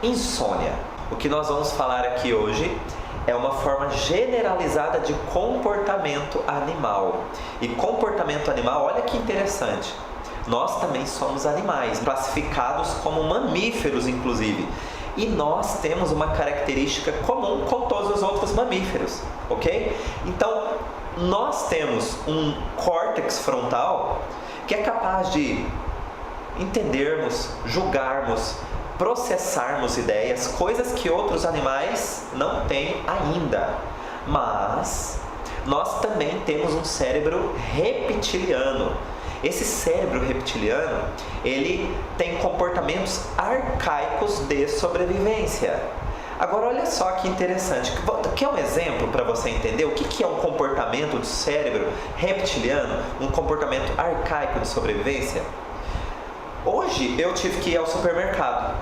Insônia. O que nós vamos falar aqui hoje é uma forma generalizada de comportamento animal. E comportamento animal, olha que interessante. Nós também somos animais, classificados como mamíferos, inclusive. E nós temos uma característica comum com todos os outros mamíferos, ok? Então, nós temos um córtex frontal que é capaz de entendermos, julgarmos, processarmos ideias, coisas que outros animais não têm ainda. Mas nós também temos um cérebro reptiliano. Esse cérebro reptiliano, ele tem comportamentos arcaicos de sobrevivência. Agora olha só que interessante, quer um exemplo para você entender o que é um comportamento do cérebro reptiliano, um comportamento arcaico de sobrevivência? Hoje eu tive que ir ao supermercado,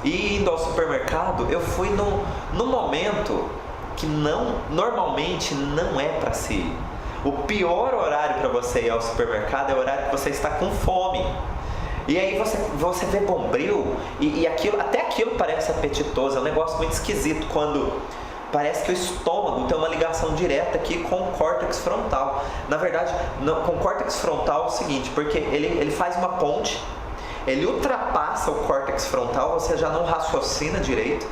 e indo ao supermercado eu fui num momento que normalmente não é para se ir. O pior horário para você ir ao supermercado é o horário que você está com fome. E aí você vê Bombril e até aquilo parece apetitoso, é um negócio muito esquisito quando parece que o estômago tem uma ligação direta aqui com o córtex frontal. Na verdade, com o córtex frontal é o seguinte, porque ele faz uma ponte, ele ultrapassa o córtex frontal, você já não raciocina direito.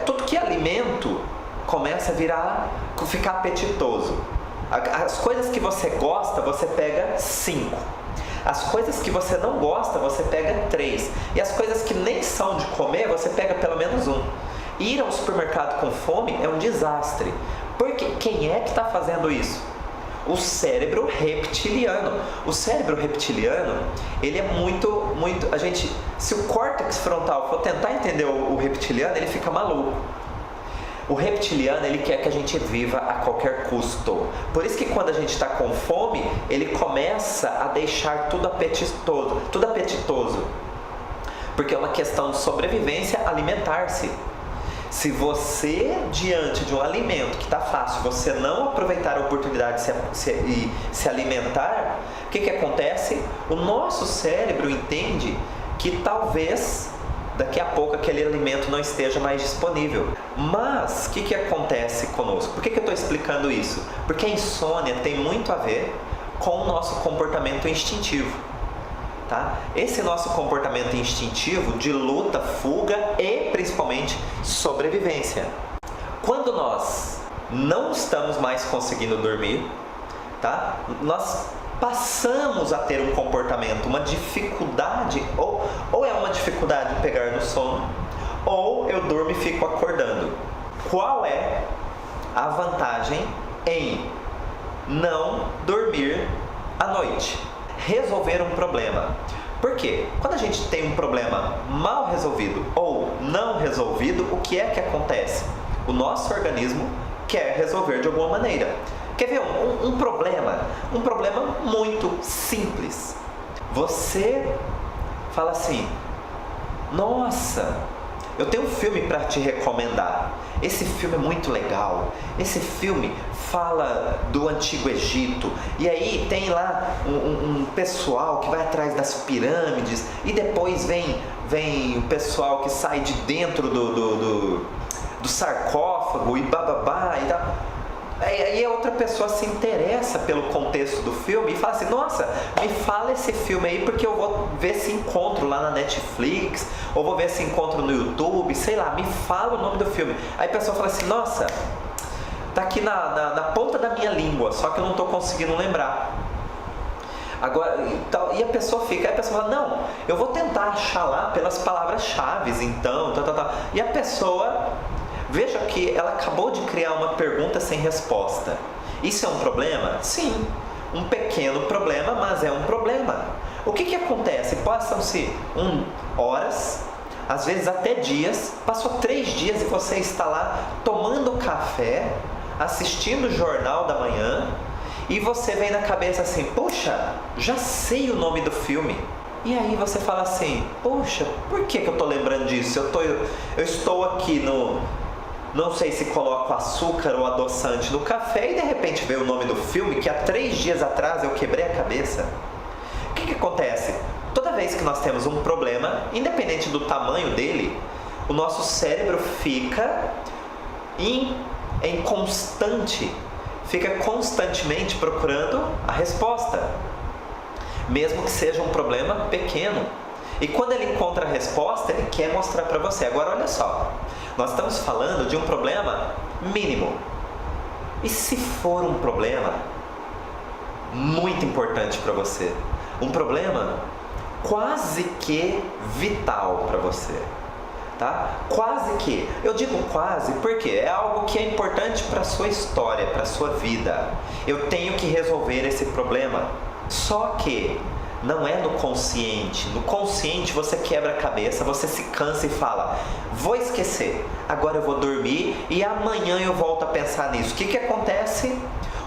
Tudo que é alimento começa a ficar apetitoso. As coisas que você gosta, você pega 5. As coisas que você não gosta, você pega 3. E as coisas que nem são de comer, você pega pelo menos 1. Ir ao supermercado com fome é um desastre. Porque quem é que está fazendo isso? O cérebro reptiliano. O cérebro reptiliano, ele é muito... se o córtex frontal for tentar entender o reptiliano, ele fica maluco. O reptiliano, ele quer que a gente viva a qualquer custo. Por isso que quando a gente está com fome, ele começa a deixar tudo apetitoso. Porque é uma questão de sobrevivência alimentar-se. Se você, diante de um alimento que está fácil, você não aproveitar a oportunidade de se alimentar, o que acontece? O nosso cérebro entende que talvez daqui a pouco aquele alimento não esteja mais disponível. Mas o que acontece conosco? Por que eu estou explicando isso? Porque a insônia tem muito a ver com o nosso comportamento instintivo. Tá? Esse nosso comportamento instintivo de luta, fuga e principalmente sobrevivência. Quando nós não estamos mais conseguindo dormir, tá? Nós passamos a ter um comportamento, uma dificuldade, ou é uma dificuldade de pegar no sono, ou eu durmo e fico acordando. Qual é a vantagem em não dormir à noite? Resolver um problema. Por quê? Quando a gente tem um problema mal resolvido ou não resolvido, o que é que acontece? O nosso organismo quer resolver de alguma maneira. Quer ver um problema muito simples. Você fala assim: nossa, eu tenho um filme para te recomendar. Esse filme é muito legal. Esse filme fala do Antigo Egito. E aí tem lá um pessoal que vai atrás das pirâmides. E depois vem o pessoal que sai de dentro do sarcófago e bababá e tal. Aí a outra pessoa se interessa pelo contexto do filme e fala assim: nossa, me fala esse filme aí porque eu vou ver se encontro lá na Netflix, ou vou ver se encontro no YouTube, sei lá, me fala o nome do filme. Aí a pessoa fala assim: nossa, tá aqui na ponta da minha língua, só que eu não estou conseguindo lembrar. Agora, e a pessoa fala: não, eu vou tentar achar lá pelas palavras-chave, então, E a pessoa... Veja que ela acabou de criar uma pergunta sem resposta. Isso é um problema? Sim, um pequeno problema, mas é um problema. O que acontece? Passam-se horas, às vezes até dias, passou 3 dias e você está lá tomando café, assistindo o Jornal da Manhã, e você vem na cabeça assim: puxa, já sei o nome do filme. E aí você fala assim: puxa, por que eu estou lembrando disso? Eu estou aqui não sei se coloco açúcar ou adoçante no café e de repente veio o nome do filme que há 3 dias atrás eu quebrei a cabeça. O que acontece? Toda vez que nós temos um problema, independente do tamanho dele, o nosso cérebro fica em constante, fica constantemente procurando a resposta, mesmo que seja um problema pequeno. E quando ele encontra a resposta, ele quer mostrar para você. Agora olha só, nós estamos falando de um problema mínimo. E se for um problema muito importante para você? Um problema quase que vital para você, tá? Quase que. Eu digo quase porque é algo que é importante para a sua história, para a sua vida. Eu tenho que resolver esse problema. Só que não é no consciente. No consciente você quebra a cabeça, você se cansa e fala: vou esquecer, agora eu vou dormir e amanhã eu volto a pensar nisso. O que acontece?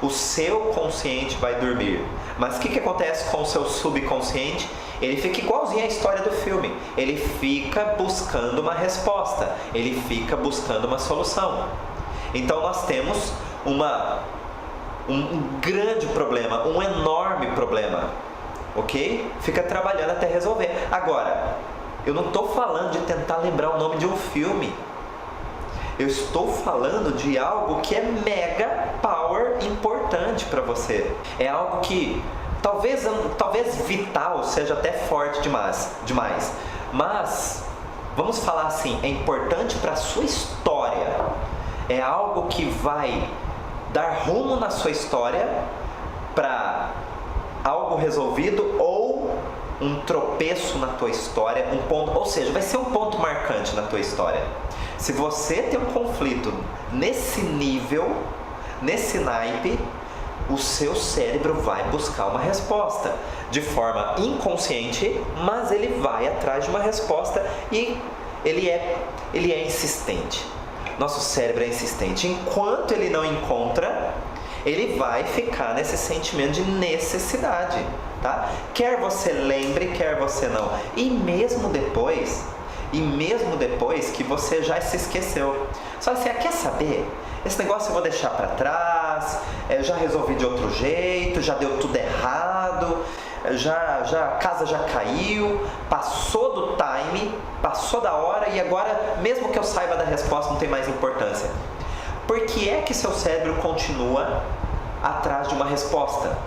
O seu consciente vai dormir. Mas o que acontece com o seu subconsciente? Ele fica igualzinho à história do filme. Ele fica buscando uma resposta. Ele fica buscando uma solução. Então nós temos um grande problema, um enorme problema. Ok? Fica trabalhando até resolver. Agora, eu não estou falando de tentar lembrar o nome de um filme. Eu estou falando de algo que é mega power importante para você. É algo que talvez vital seja até forte demais. Mas, vamos falar assim, é importante para a sua história. É algo que vai dar rumo na sua história para algo resolvido ou um tropeço na tua história, um ponto, ou seja, vai ser um ponto marcante na tua história. Se você tem um conflito nesse nível, nesse naipe, o seu cérebro vai buscar uma resposta de forma inconsciente, mas ele vai atrás de uma resposta e ele é insistente. Nosso cérebro é insistente. Enquanto ele não encontra, ele vai ficar nesse sentimento de necessidade, tá? Quer você lembre, quer você não. E mesmo depois que você já se esqueceu. Só assim, quer saber? Esse negócio eu vou deixar para trás, eu já resolvi de outro jeito, já deu tudo errado, a casa já caiu, passou do time, passou da hora e agora, mesmo que eu saiba da resposta, não tem mais importância. Por que é que seu cérebro continua atrás de uma resposta?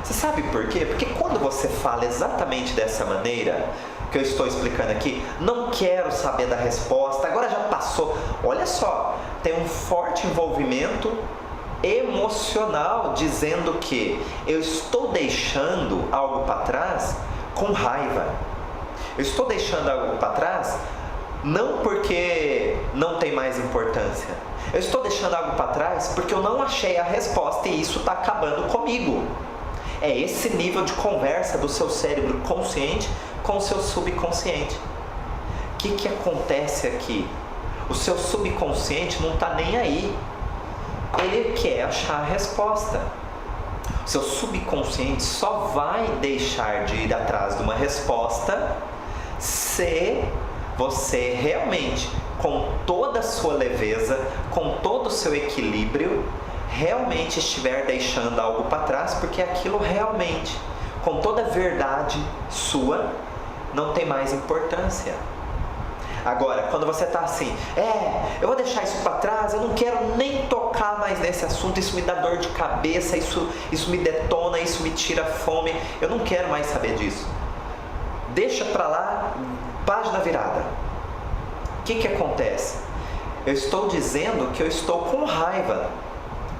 Você sabe por quê? Porque quando você fala exatamente dessa maneira que eu estou explicando aqui, não quero saber da resposta, agora já passou. Olha só, tem um forte envolvimento emocional dizendo que eu estou deixando algo para trás com raiva. Eu estou deixando algo para trás não porque não tem mais importância. Eu estou deixando algo para trás porque eu não achei a resposta e isso está acabando comigo. É esse nível de conversa do seu cérebro consciente com o seu subconsciente. O que acontece aqui? O seu subconsciente não está nem aí. Ele quer achar a resposta. O seu subconsciente só vai deixar de ir atrás de uma resposta se você realmente, com toda a sua leveza, com todo o seu equilíbrio, realmente estiver deixando algo para trás, porque aquilo realmente, com toda a verdade sua, não tem mais importância. Agora, quando você está assim, eu vou deixar isso para trás, eu não quero nem tocar mais nesse assunto, isso me dá dor de cabeça, isso me detona, isso me tira fome, eu não quero mais saber disso. Deixa para lá, página virada. O que acontece? Eu estou dizendo que eu estou com raiva.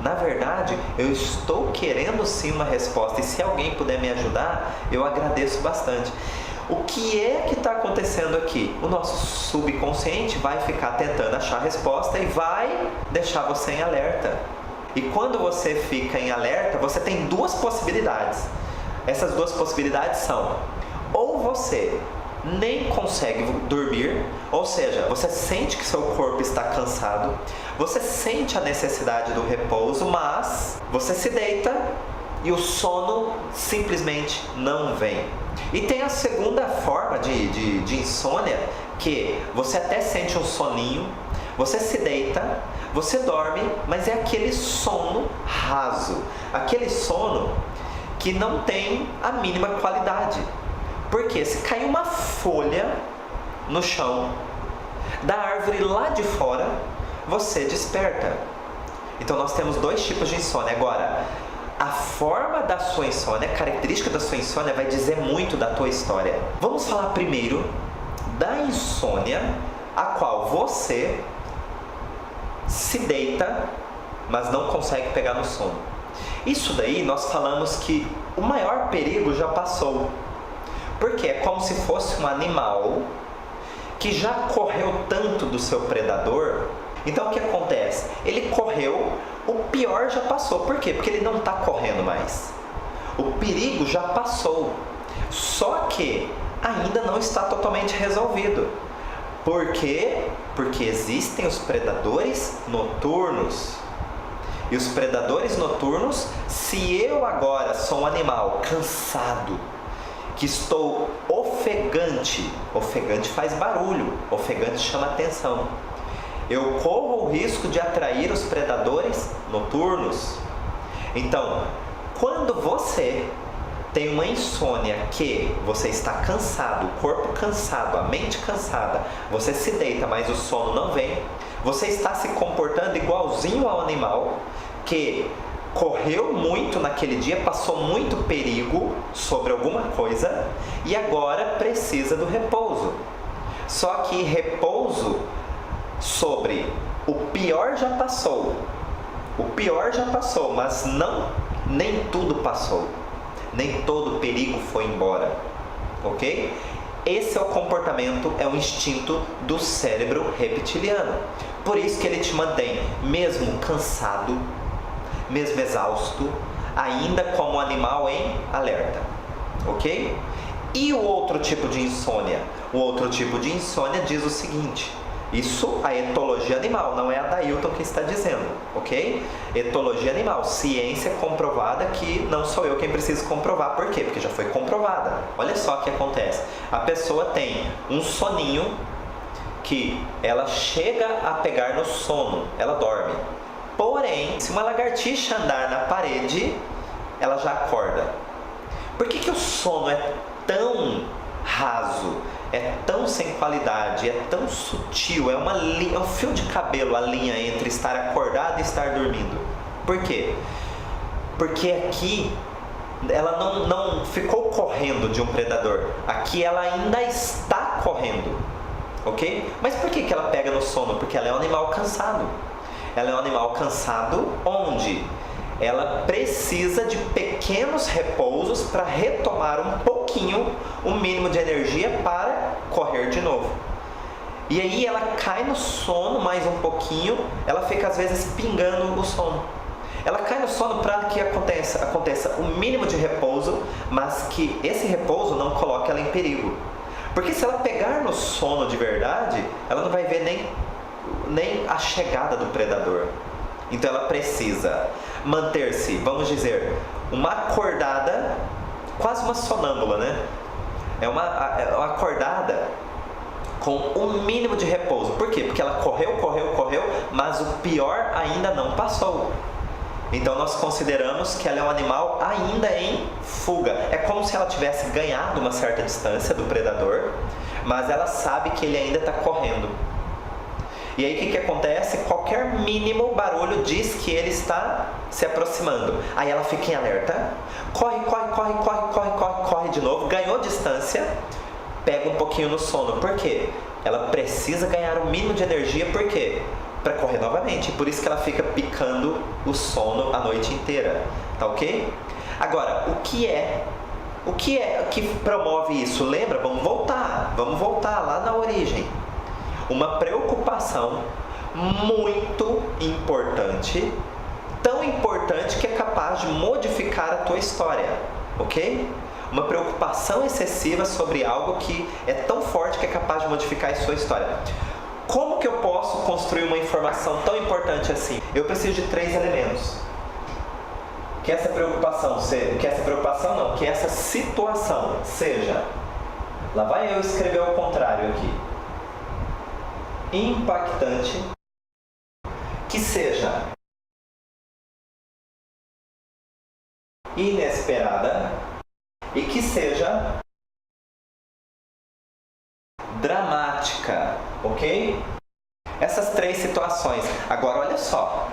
Na verdade, eu estou querendo sim uma resposta, e se alguém puder me ajudar, eu agradeço bastante. O que é que está acontecendo aqui? O nosso subconsciente vai ficar tentando achar a resposta e vai deixar você em alerta. E quando você fica em alerta, você tem duas possibilidades. Essas duas possibilidades são: ou você nem consegue dormir, ou seja, você sente que seu corpo está cansado, você sente a necessidade do repouso, mas você se deita e o sono simplesmente não vem. E tem a segunda forma de insônia, que você até sente um soninho, você se deita, você dorme, mas é aquele sono raso, aquele sono que não tem a mínima qualidade. Porque se cair uma folha no chão, Da árvore lá de fora, você desperta. Então nós temos dois tipos de insônia. Agora, a forma da sua insônia, a característica da sua insônia vai dizer muito da tua história. Vamos falar primeiro da insônia, a qual você se deita, mas não consegue pegar no sono. Isso daí nós falamos que o maior perigo já passou. Porque é como se fosse um animal que já correu tanto do seu predador. Então o que acontece? Ele correu, o pior já passou. Por quê? Porque ele não está correndo mais. O perigo já passou. Só que ainda não está totalmente resolvido. Por quê? Porque existem os predadores noturnos. E os predadores noturnos, se eu agora sou um animal cansado, que estou ofegante, ofegante faz barulho, ofegante chama atenção, eu corro o risco de atrair os predadores noturnos. Então, quando você tem uma insônia que você está cansado, o corpo cansado, a mente cansada, você se deita, mas o sono não vem, você está se comportando igualzinho ao animal que correu muito naquele dia, passou muito perigo sobre alguma coisa e agora precisa do repouso. Só que repouso sobre o pior já passou. O pior já passou, mas nem tudo passou. Nem todo o perigo foi embora, ok? Esse é o comportamento, é o instinto do cérebro reptiliano. Por isso que ele te mantém, mesmo cansado, mesmo exausto, ainda como animal em alerta, ok? E o outro tipo de insônia? O outro tipo de insônia diz o seguinte, isso a etologia animal, não é a Dailton que está dizendo, ok? Etologia animal, ciência comprovada, que não sou eu quem preciso comprovar. Por quê? Porque já foi comprovada. Olha só o que acontece. A pessoa tem um soninho que ela chega a pegar no sono, ela dorme. Porém, se uma lagartixa andar na parede, ela já acorda. Por que o sono é tão raso? É tão sem qualidade, é tão sutil, é um fio de cabelo a linha entre estar acordado e estar dormindo. Por quê? Porque aqui ela não ficou correndo de um predador. Aqui ela ainda está correndo, ok? Mas por que ela pega no sono? Porque ela é um animal cansado. Ela é um animal cansado onde ela precisa de pequenos repousos para retomar um pouquinho, o mínimo de energia para correr de novo. E aí ela cai no sono mais um pouquinho, ela fica às vezes pingando o sono. Ela cai no sono para que aconteça o mínimo de repouso, mas que esse repouso não coloque ela em perigo. Porque se ela pegar no sono de verdade, ela não vai ver nem a chegada do predador. Então ela precisa manter-se, vamos dizer, uma acordada, quase uma sonâmbula, né? É uma acordada com um mínimo de repouso. Por quê? Porque ela correu, mas o pior ainda não passou. Então nós consideramos que ela é um animal ainda em fuga. É como se ela tivesse ganhado uma certa distância do predador, mas ela sabe que ele ainda está correndo. E aí o que acontece? Qualquer mínimo barulho diz que ele está se aproximando. Aí ela fica em alerta, corre de novo, ganhou distância, pega um pouquinho no sono. Por quê? Ela precisa ganhar o mínimo de energia, por quê? Para correr novamente. Por isso que ela fica picando o sono a noite inteira. Tá ok? Agora, o que promove isso? Lembra? Vamos voltar lá na origem. Uma preocupação muito importante, tão importante que é capaz de modificar a tua história, ok? Uma preocupação excessiva sobre algo que é tão forte que é capaz de modificar a sua história. Como que eu posso construir uma informação tão importante assim? Eu preciso de 3 elementos. Que essa situação seja, lá vai eu escrever ao contrário aqui, impactante, que seja inesperada e que seja dramática. ok? Essas 3 situações. Agora, olha só.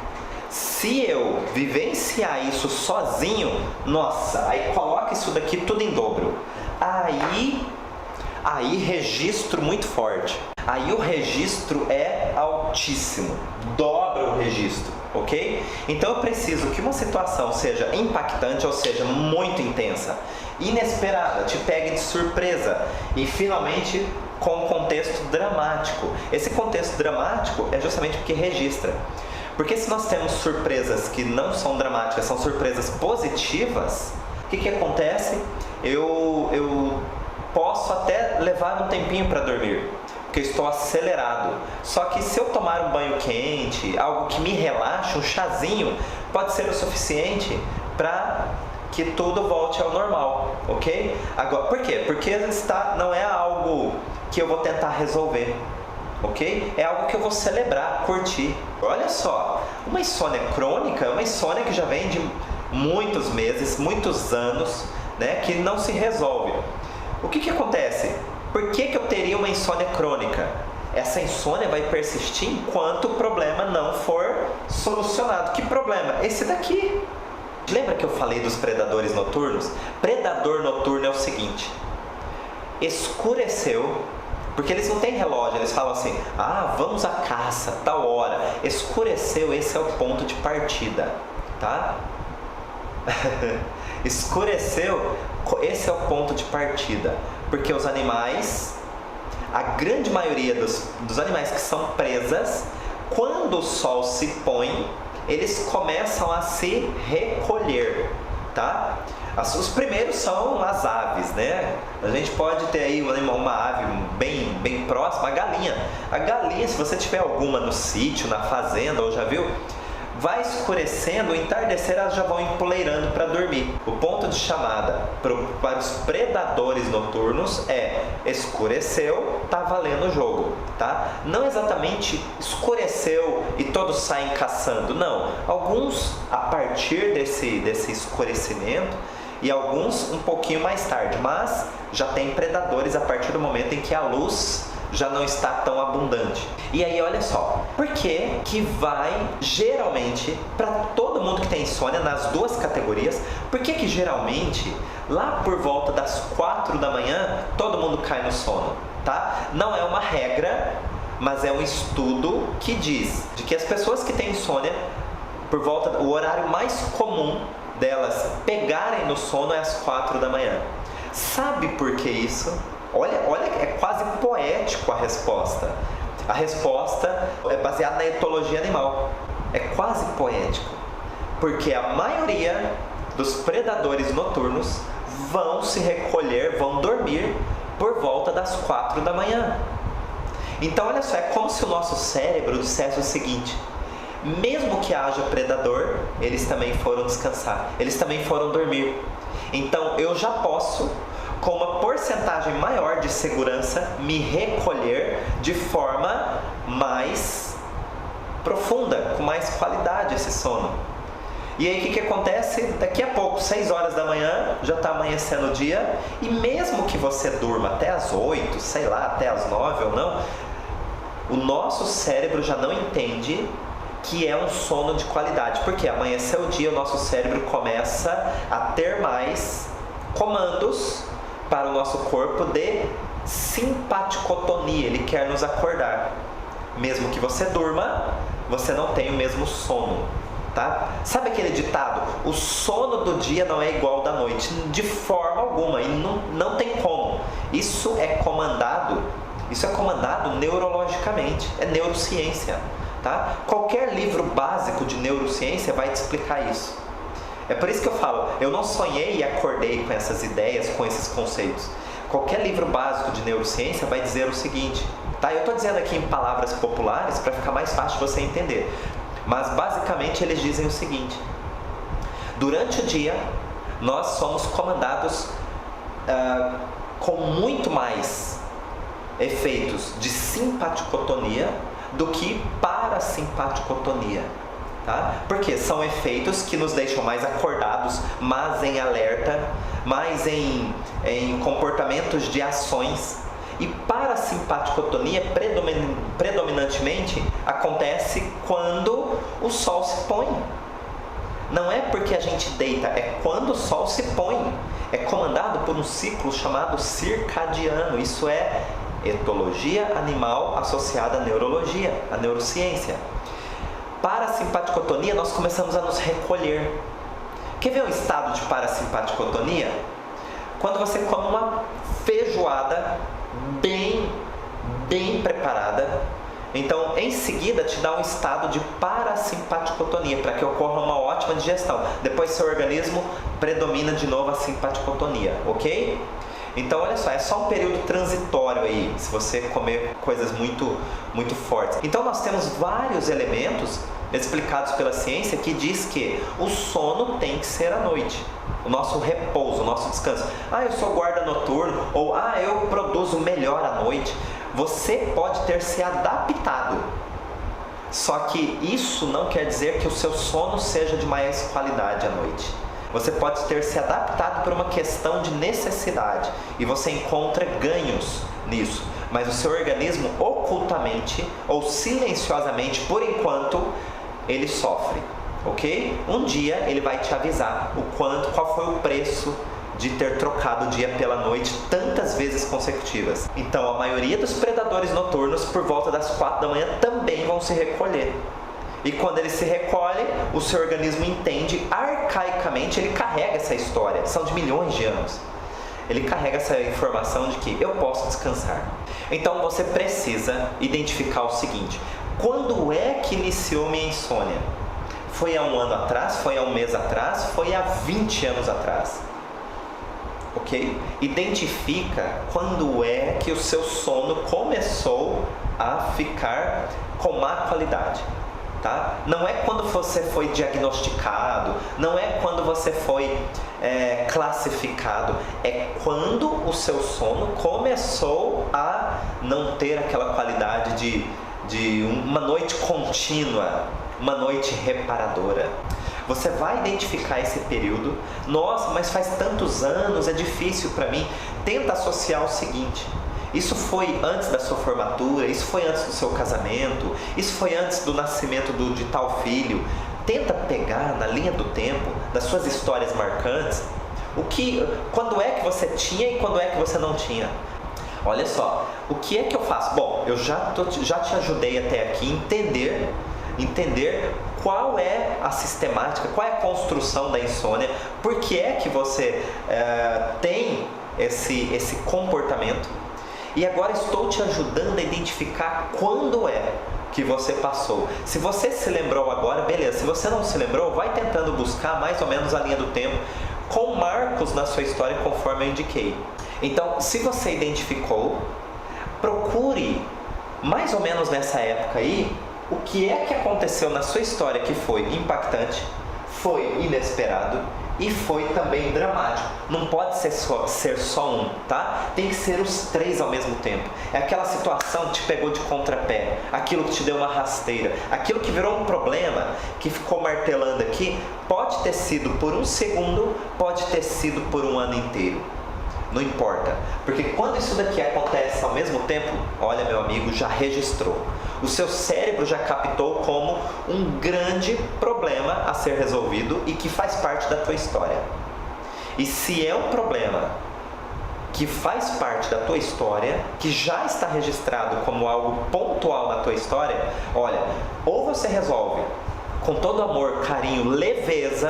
Se eu vivenciar isso sozinho, nossa, aí coloca isso daqui tudo em dobro. Aí registro muito forte. Aí o registro é altíssimo. Dobra o registro, ok? Então eu preciso que uma situação seja impactante, ou seja, muito intensa, inesperada, te pegue de surpresa e finalmente com um contexto dramático. Esse contexto dramático é justamente porque registra. Porque se nós temos surpresas que não são dramáticas, são surpresas positivas, o que acontece? Eu posso até levar um tempinho para dormir, porque eu estou acelerado. Só que se eu tomar um banho quente, algo que me relaxa, um chazinho, pode ser o suficiente para que tudo volte ao normal, ok? Agora, por quê? Porque não é algo que eu vou tentar resolver, ok? É algo que eu vou celebrar, curtir. Olha só, uma insônia crônica é uma insônia que já vem de muitos meses, muitos anos, né, que não se resolve. O que acontece? Por que eu teria uma insônia crônica? Essa insônia vai persistir enquanto o problema não for solucionado. Que problema? Esse daqui. Lembra que eu falei dos predadores noturnos? Predador noturno é o seguinte: escureceu, porque eles não têm relógio, eles falam assim, vamos à caça, tal hora. Escureceu, esse é o ponto de partida, tá? Escureceu, esse é o ponto de partida, porque os animais, a grande maioria dos animais que são presas, quando o sol se põe, eles começam a se recolher, tá? Os primeiros são as aves, né? A gente pode ter aí uma ave bem próxima, a galinha. A galinha, se você tiver alguma no sítio, na fazenda, ou já viu, vai escurecendo, o entardecer elas já vão empoleirando para dormir. O ponto de chamada para os predadores noturnos é: escureceu, tá valendo o jogo, tá? Não exatamente escureceu e todos saem caçando, não. Alguns a partir desse escurecimento e alguns um pouquinho mais tarde, mas já tem predadores a partir do momento em que a luz já não está tão abundante. E aí, olha só, por que vai geralmente, para todo mundo que tem insônia, nas duas categorias, por que geralmente lá por volta das 4 da manhã todo mundo cai no sono, tá? Não é uma regra, mas é um estudo que diz de que as pessoas que têm insônia, por volta, o horário mais comum delas pegarem no sono é às 4 da manhã. Sabe por que isso? Olha, é quase poético a resposta. A resposta é baseada na etologia animal. É quase poético. Porque a maioria dos predadores noturnos vão se recolher, vão dormir por volta das 4 da manhã. Então, olha só, é como se o nosso cérebro dissesse o seguinte: mesmo que haja predador, eles também foram descansar, eles também foram dormir. Então, eu já posso, com uma porcentagem maior de segurança, me recolher de forma mais profunda, com mais qualidade esse sono. E aí o que acontece? Daqui a pouco, 6 horas da manhã, já está amanhecendo o dia, e mesmo que você durma até as 8, sei lá, até as 9 ou não, o nosso cérebro já não entende que é um sono de qualidade, porque amanheceu o dia, o nosso cérebro começa a ter mais comandos para o nosso corpo de simpaticotonia, ele quer nos acordar. Mesmo que você durma, você não tem o mesmo sono, tá? Sabe aquele ditado? O sono do dia não é igual ao da noite, de forma alguma, e não tem como. Isso é comandado neurologicamente, é neurociência, tá? Qualquer livro básico de neurociência vai te explicar isso. É por isso que eu falo, eu não sonhei e acordei com essas ideias, com esses conceitos. Qualquer livro básico de neurociência vai dizer o seguinte, tá? Eu estou dizendo aqui em palavras populares para ficar mais fácil de você entender. Mas basicamente eles dizem o seguinte: durante o dia nós somos comandados com muito mais efeitos de simpaticotonia do que parasimpaticotonia. Tá? Porque são efeitos que nos deixam mais acordados, mais em alerta, mais em comportamentos de ações. E parasimpaticotonia predominantemente acontece quando o sol se põe. Não é porque a gente deita, é quando o sol se põe. É comandado por um ciclo chamado circadiano. Isso é etologia animal associada à neurologia, à neurociência. Parasimpaticotonia, nós começamos a nos recolher. Quer ver um estado de parasimpaticotonia? Quando você come uma feijoada bem preparada, então em seguida te dá um estado de parasimpaticotonia, para que ocorra uma ótima digestão. Depois seu organismo predomina de novo a simpaticotonia, ok? Então olha só, é só um período transitório aí, se você comer coisas muito fortes. Então nós temos vários elementos explicados pela ciência que diz que o sono tem que ser à noite. O nosso repouso, o nosso descanso. Eu sou guarda noturno, ou eu produzo melhor à noite. Você pode ter se adaptado. Só que isso não quer dizer que o seu sono seja de mais qualidade à noite. Você pode ter se adaptado por uma questão de necessidade e você encontra ganhos nisso. Mas o seu organismo ocultamente ou silenciosamente, por enquanto, ele sofre, ok? Um dia ele vai te avisar qual foi o preço de ter trocado o dia pela noite tantas vezes consecutivas. Então a maioria dos predadores noturnos, por volta das 4 da manhã, também vão se recolher. E quando ele se recolhe, o seu organismo entende, arcaicamente, ele carrega essa história, são de milhões de anos. Ele carrega essa informação de que eu posso descansar. Então você precisa identificar o seguinte: quando é que iniciou minha insônia? Foi há 1 ano atrás? Foi há 1 mês atrás? Foi há 20 anos atrás? Ok? Identifica quando é que o seu sono começou a ficar com má qualidade. Tá? Não é quando você foi diagnosticado, não é quando você foi classificado, é quando o seu sono começou a não ter aquela qualidade de uma noite contínua, uma noite reparadora. Você vai identificar esse período. Nossa, mas faz tantos anos, é difícil para mim. Tenta associar o seguinte: isso foi antes da sua formatura, isso foi antes do seu casamento, isso foi antes do nascimento de tal filho. Tenta pegar na linha do tempo, das suas histórias marcantes, quando é que você tinha e quando é que você não tinha. Olha só, o que é que eu faço? Bom, eu já te ajudei até aqui a entender qual é a sistemática, qual é a construção da insônia, por que é que você tem esse comportamento. E agora estou te ajudando a identificar quando é que você passou. Se você se lembrou agora, beleza. Se você não se lembrou, vai tentando buscar mais ou menos a linha do tempo com marcos na sua história conforme eu indiquei. Então, se você identificou, procure mais ou menos nessa época aí o que é que aconteceu na sua história que foi impactante, foi inesperado e foi também dramático. Não pode ser só um, tá? Tem que ser os 3 ao mesmo tempo. É aquela situação que te pegou de contrapé, aquilo que te deu uma rasteira, aquilo que virou um problema, que ficou martelando aqui, pode ter sido por 1 segundo, pode ter sido por 1 ano inteiro. Não importa, porque quando isso daqui acontece ao mesmo tempo, olha, meu amigo, já registrou. O seu cérebro já captou como um grande problema a ser resolvido e que faz parte da tua história. E se é um problema que faz parte da tua história, que já está registrado como algo pontual na tua história, olha, ou você resolve com todo amor, carinho, leveza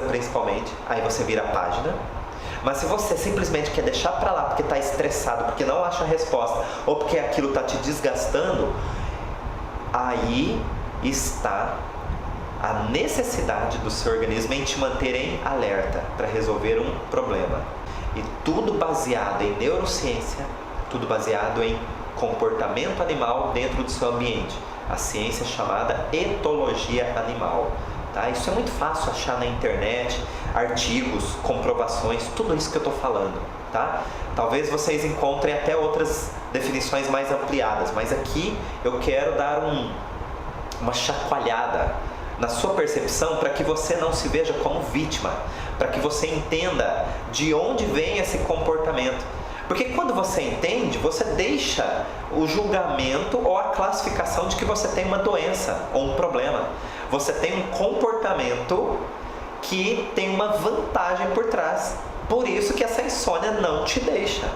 principalmente, aí você vira a página. Mas se você simplesmente quer deixar para lá porque está estressado, porque não acha a resposta, ou porque aquilo está te desgastando, aí está a necessidade do seu organismo em te manter em alerta para resolver um problema. E tudo baseado em neurociência, tudo baseado em comportamento animal dentro do seu ambiente. A ciência chamada etologia animal. Tá? Isso é muito fácil achar na internet, artigos, comprovações, tudo isso que eu estou falando. Tá? Talvez vocês encontrem até outras definições mais ampliadas, mas aqui eu quero dar uma chacoalhada na sua percepção para que você não se veja como vítima, para que você entenda de onde vem esse comportamento. Porque quando você entende, você deixa o julgamento ou a classificação de que você tem uma doença ou um problema. Você tem um comportamento que tem uma vantagem por trás. Por isso que essa insônia não te deixa.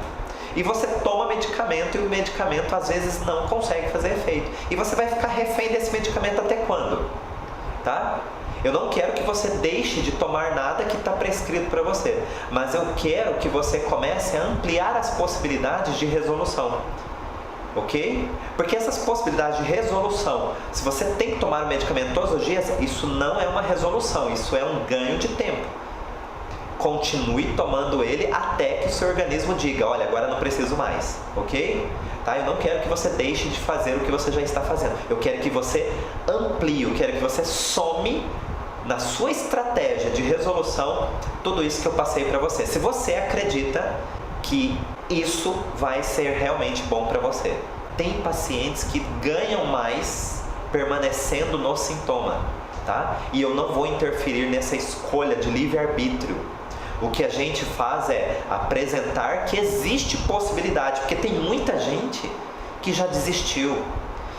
E você toma medicamento e o medicamento às vezes não consegue fazer efeito. E você vai ficar refém desse medicamento até quando? Tá? Eu não quero que você deixe de tomar nada que está prescrito para você, mas eu quero que você comece a ampliar as possibilidades de resolução, ok? Porque essas possibilidades de resolução, se você tem que tomar o medicamento todos os dias, isso não é uma resolução, isso é um ganho de tempo. Continue tomando ele até que o seu organismo diga, olha, agora não preciso mais, ok? Tá? Eu não quero que você deixe de fazer o que você já está fazendo. Eu quero que você amplie, eu quero que você some na sua estratégia de resolução tudo isso que eu passei para você. Se você acredita que isso vai ser realmente bom para você. Tem pacientes que ganham mais permanecendo no sintoma, tá? E eu não vou interferir nessa escolha de livre-arbítrio. O que a gente faz é apresentar que existe possibilidade, porque tem muita gente que já desistiu.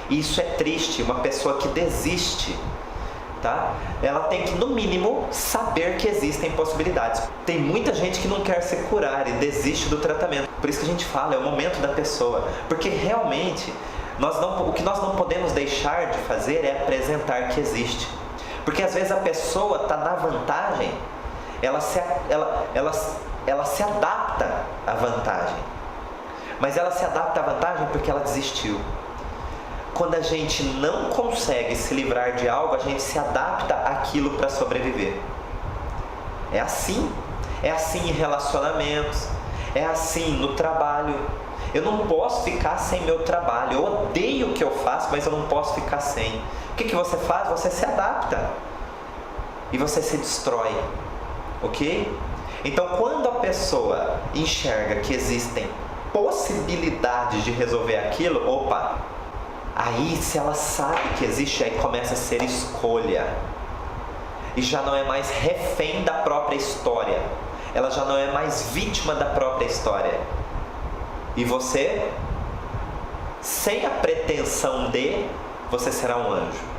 E isso é triste, uma pessoa que desiste, tá? Ela tem que, no mínimo, saber que existem possibilidades. Tem muita gente que não quer se curar e desiste do tratamento. Por isso que a gente fala, é o momento da pessoa. Porque realmente, o que nós não podemos deixar de fazer é apresentar que existe. Porque às vezes a pessoa está na vantagem, ela se adapta à vantagem. Mas ela se adapta à vantagem porque ela desistiu. Quando a gente não consegue se livrar de algo, a gente se adapta àquilo para sobreviver. É assim. É assim em relacionamentos. É assim no trabalho. Eu não posso ficar sem meu trabalho. Eu odeio o que eu faço, mas eu não posso ficar sem. O que você faz? Você se adapta. E você se destrói. Ok? Então, quando a pessoa enxerga que existem possibilidades de resolver aquilo, opa! Aí, se ela sabe que existe, aí começa a ser escolha. E já não é mais refém da própria história. Ela já não é mais vítima da própria história. E você, sem a pretensão de, você será um anjo.